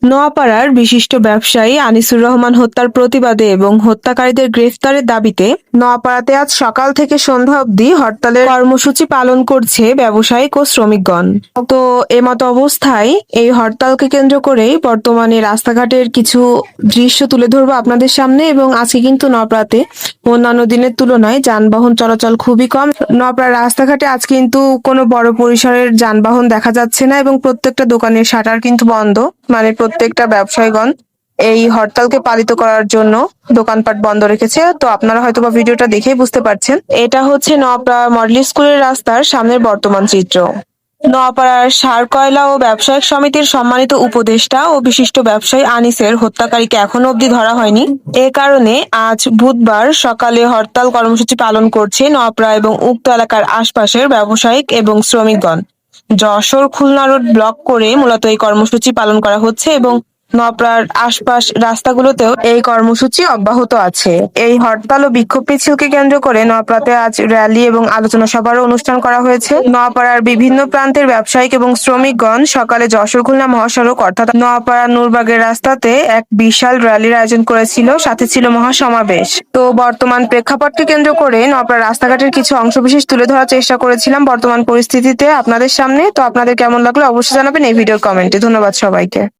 নোয়াপাড়ার বিশিষ্ট ব্যবসায়ী আনিসুর রহমান হত্যার প্রতিবাদে এবং হত্যাকারীদের গ্রেফতারের দাবিতে নোয়াপাড়াতে আজ সকাল থেকে সন্ধ্যা অবধি হরতালের কর্মসূচি পালন করছে ব্যবসায়িক ও শ্রমিকগণ। তো এমত অবস্থায় এই হরতালকে কেন্দ্র করেই বর্তমানে রাস্তাঘাটের কিছু দৃশ্য তুলে ধরবো আপনাদের সামনে। এবং আজকে কিন্তু নোয়াপাড়াতে অন্যান্য দিনের তুলনায় যানবাহন চলাচল খুবই কম। নোয়াপাড়ার রাস্তাঘাটে আজ কিন্তু কোনো বড় পরিসরের যানবাহন দেখা যাচ্ছে না এবং প্রত্যেকটা দোকানের শাটার কিন্তু বন্ধ। মানে প্রত্যেকটা ব্যবসায়ীগণ এই হরতালকে পালিত করার জন্য দোকানপাট বন্ধ রেখেছে। তো আপনারা হয়তোবা ভিডিওটা দেখেই বুঝতে পারছেন, এটা হচ্ছে নোয়াপাড়া মডেল স্কুলের রাস্তার সামনের বর্তমান চিত্র। নোয়াপাড়ার সার কয়লা ও ব্যবসায়িক সমিতির সম্মানিত উপদেষ্টা ও বিশিষ্ট ব্যবসায়ী আনিসের হত্যাকারীকে এখনো অবধি ধরা হয়নি। এ কারণে আজ বুধবার সকালে হরতাল কর্মসূচি পালন করছে নোয়াপাড়া এবং উক্ত এলাকার আশপাশের ব্যবসায়িক এবং শ্রমিকগণ। যশোর খুলনা রোড ব্লক করে মূলত এই কর্মসূচি পালন করা হচ্ছে এবং নোয়াপাড়ার আশপাশ রাস্তাগুলোতেও এই কর্মসূচি অব্যাহত আছে। এই হরতাল ও বিক্ষোভ মিছিলকে কেন্দ্র করে নোয়াপাড়াতে আজ র্যালি এবং আলোচনা সভারও অনুষ্ঠান করা হয়েছে। নোয়াপাড়ার বিভিন্ন প্রান্তের ব্যবসায়িক এবং শ্রমিকগণ সকালে যশোর খুলনা মহাসড়ক অর্থাৎ নোয়াপাড়া নূরবাগের রাস্তাতে এক বিশাল র্যালির আয়োজন করেছিল, সাথে ছিল মহাসমাবেশ। তো বর্তমান প্রেক্ষাপটকে কেন্দ্র করে নোয়াপাড়া রাস্তাঘাটের কিছু অংশবিশেষ তুলে ধরার চেষ্টা করেছিলাম বর্তমান পরিস্থিতিতে আপনাদের সামনে। তো আপনাদের কেমন লাগলো অবশ্যই জানাবেন এই ভিডিওর কমেন্টে। ধন্যবাদ সবাইকে।